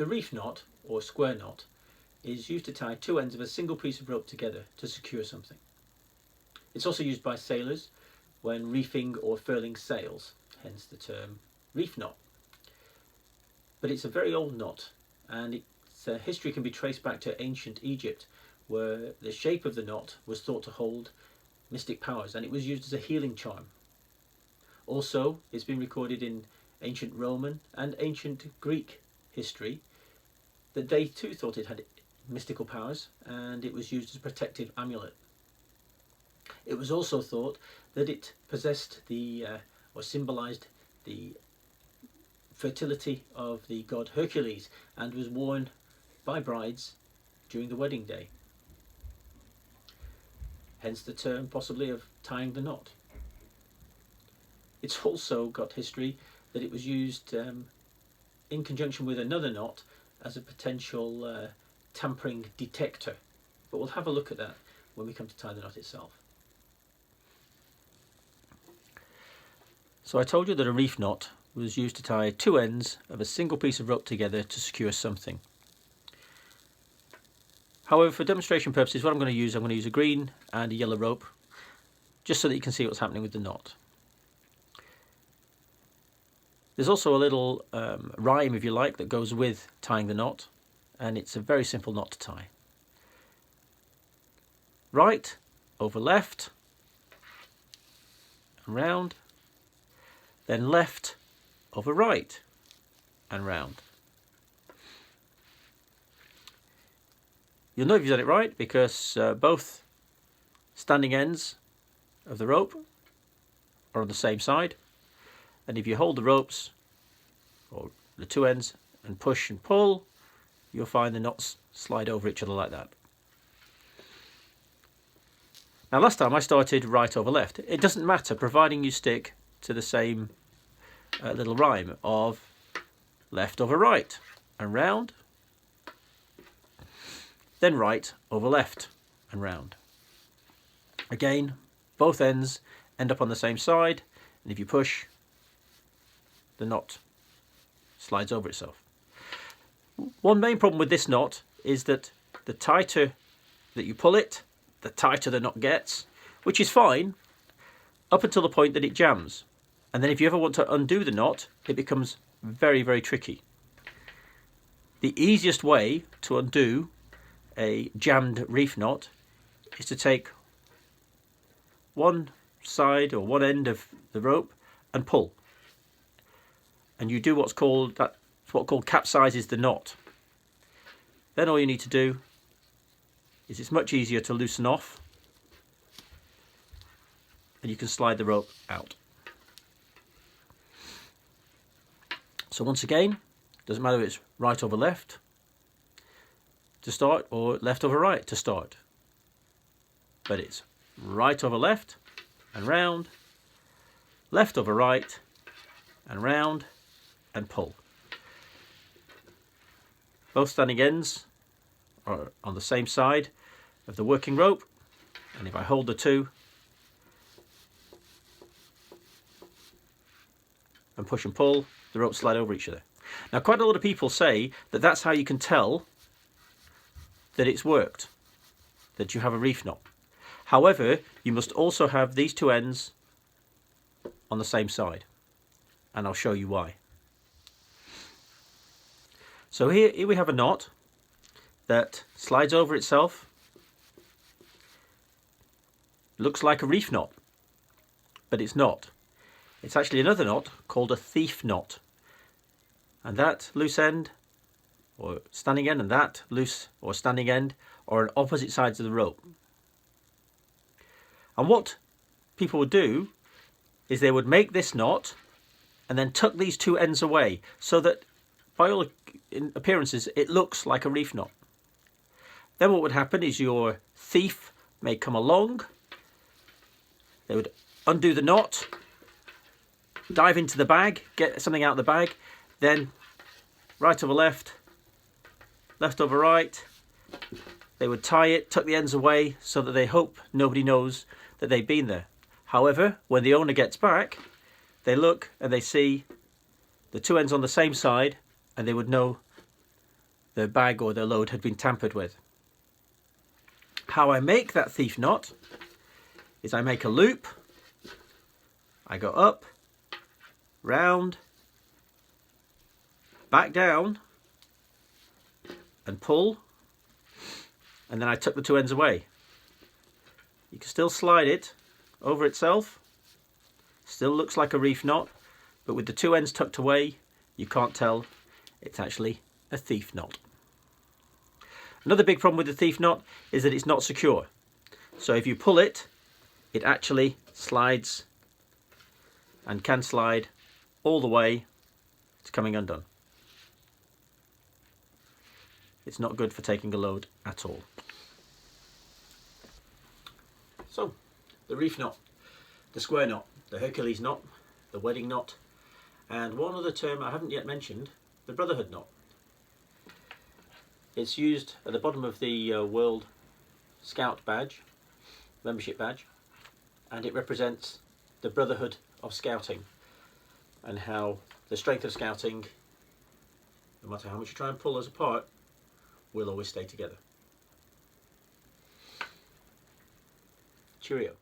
The reef knot, or square knot, is used to tie two ends of a single piece of rope together to secure something. It's also used by sailors when reefing or furling sails, hence the term reef knot. But it's a very old knot, and its history can be traced back to ancient Egypt, where the shape of the knot was thought to hold mystic powers, and it was used as a healing charm. Also, it's been recorded in ancient Roman and ancient Greek history that they too thought it had mystical powers, and it was used as a protective amulet. It was also thought that it possessed or symbolized the fertility of the god Hercules, and was worn by brides during the wedding day. Hence the term possibly of tying the knot. It's also got history that it was used in conjunction with another knot as a potential tampering detector, but we'll have a look at that when we come to tie the knot itself. So I told you that a reef knot was used to tie two ends of a single piece of rope together to secure something. However, for demonstration purposes, what I'm going to use a green and a yellow rope, just so that you can see what's happening with the knot. There's also a little rhyme, if you like, that goes with tying the knot, and it's a very simple knot to tie. Right over left and round, then left over right and round. You'll know if you've done it right because both standing ends of the rope are on the same side, and if you hold the ropes or the two ends and push and pull, you'll find the knots slide over each other like that. Now last time I started right over left. It doesn't matter providing you stick to the same little rhyme of left over right and round, then right over left and round. Again, both ends end up on the same side, and if you push, the knot slides over itself. One main problem with this knot is that the tighter that you pull it, the tighter the knot gets, which is fine up until the point that it jams. And then if you ever want to undo the knot, it becomes very, very tricky. The easiest way to undo a jammed reef knot is to take one side or one end of the rope and pull. And you do what's called capsizes the knot. Then all you need to do is it's much easier to loosen off, and you can slide the rope out. So once again, doesn't matter if it's right over left to start or left over right to start, but it's right over left and round, left over right and round, and pull. Both standing ends are on the same side of the working rope, and if I hold the two and push and pull, the ropes slide over each other. Now quite a lot of people say that that's how you can tell that it's worked, that you have a reef knot. However, you must also have these two ends on the same side, and I'll show you why. So here we have a knot that slides over itself. Looks like a reef knot, but it's not. It's actually another knot called a thief knot. And that loose end or standing end and that loose or standing end are on opposite sides of the rope. And what people would do is they would make this knot and then tuck these two ends away so that by all appearances it looks like a reef knot. Then what would happen is your thief may come along, they would undo the knot, dive into the bag, get something out of the bag, then right over left, left over right, they would tie it, tuck the ends away so that they hope nobody knows that they've been there. However, when the owner gets back, they look and they see the two ends on the same side, and they would know the bag or the load had been tampered with. How I make that thief knot is I make a loop, I go up, round, back down and pull, and then I tuck the two ends away. You can still slide it over itself, still looks like a reef knot, but with the two ends tucked away you can't tell it's actually a thief knot. Another big problem with the thief knot is that it's not secure. So if you pull it, it actually slides and can slide all the way to coming undone. It's not good for taking a load at all. So, the reef knot, the square knot, the Hercules knot, the wedding knot, and one other term I haven't yet mentioned, the brotherhood knot. It's used at the bottom of the World Scout badge, membership badge, and it represents the brotherhood of scouting and how the strength of scouting, no matter how much you try and pull us apart, will always stay together. Cheerio.